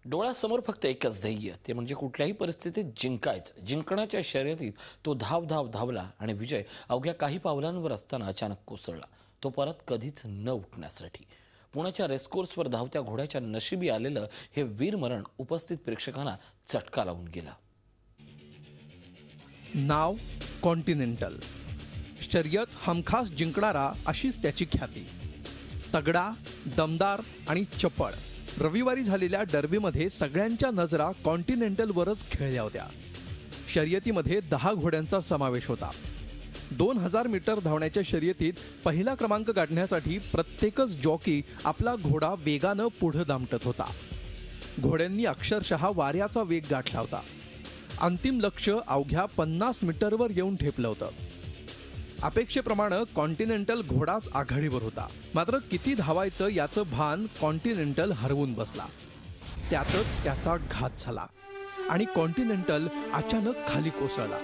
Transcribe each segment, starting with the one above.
डोळ्यासमोर फक्त एकच ध्येय, ते म्हणजे कुठल्याही परिस्थितीत जिंकायचं. जिंकण्याच्या शर्यतीत तो धावला आणि विजय अवघ्या काही पावलांवर असताना अचानक कोसळला. तो परत कधीच न उठण्यासाठी. पुण्याच्या रेसकोर्सवर धावत्या घोड्याच्या नशिबी आलेलं हे वीरमरण उपस्थित प्रेक्षकांना चटका लावून गेला. नाव कॉन्टिनेंटल. शर्यत हमखास जिंकणारा अशीच त्याची ख्याती. तगडा, दमदार आणि चपळ. रविवारी झालेल्या डर्बीमध्ये सगळ्यांच्या नजरा कॉन्टिनेंटलवरच खेळल्या होत्या. शर्यतीमध्ये 10 घोड्यांचा समावेश होता. 2000 मीटर धावण्याच्या शर्यतीत पहिला क्रमांक गाठण्यासाठी प्रत्येकच जॉकी आपला घोडा वेगानं पुढे दामटत होता. घोड्यांनी अक्षरशः वाऱ्याचा वेग गाठला होता. अंतिम लक्ष अवघ्या 50 मीटरवर येऊन ठेपलं होतं. अपेक्षेप्रमाणे कॉन्टिनेंटल घोडाच आघाडीवर होता. मात्र किती धावायचं याचं भान कॉन्टिनेंटल हरवून बसला. त्यातच त्याचा घात झाला आणि कॉन्टिनेंटल अचानक खाली कोसळला.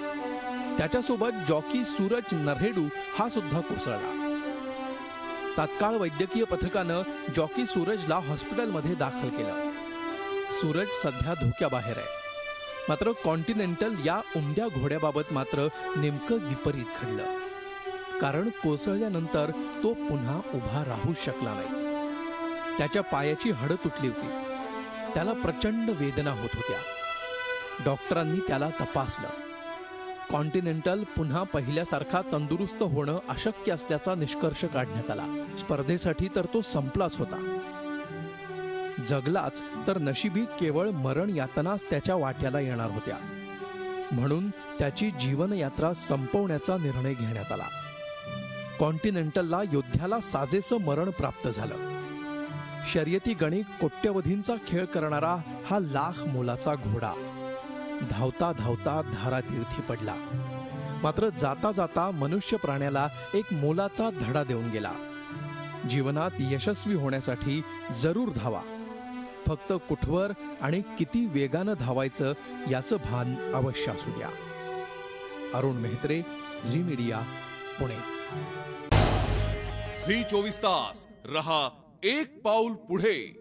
त्याच्यासोबत जॉकी सूरज नरहेडू हा सुद्धा कोसळला. तात्काळ वैद्यकीय पथकानं जॉकी सूरजला हॉस्पिटलमध्ये दाखल केलं. सूरज सध्या धोक्याबाहेर आहे. मात्र कॉन्टिनेंटल या उमद्या घोड्याबाबत मात्र नेमकं विपरीत घडलं. कारण कोसळल्यानंतर तो पुन्हा उभा राहू शकला नाही. त्याच्या पायाची हाडं तुटली होती. त्याला प्रचंड वेदना होत होत्या. डॉक्टरांनी त्याला तपासलं. कॉन्टिनेंटल पुन्हा पहिल्यासारखा तंदुरुस्त होणं अशक्य असल्याचा निष्कर्ष काढण्यात आला. स्पर्धेसाठी तर तो संपलाच होता. जगलाच तर नशिबी केवळ मरण यातनाच त्याच्या वाट्याला येणार होत्या. म्हणून त्याची जीवनयात्रा संपवण्याचा निर्णय घेण्यात आला. कॉन्टिनेंटलला योद्ध्याला साजेसं मरण प्राप्त झालं. शर्यती गणित कोट्यवधींचा खेळ करणारा हा लाख मोलाचा घोडा धावता धावता धारातीर्थी पडला. मात्र जाता जाता मनुष्य प्राण्याला एक मोलाचा धडा देऊन गेला. जीवनात यशस्वी होण्यासाठी जरूर धावा. फक्त कुठवर आणि किती वेगानं धावायचं याचं भान अवश्य असू द्या. अरुण मेहत्रे, झी मीडिया, पुणे. झी 24 तास रहा एक पाऊल पुढे.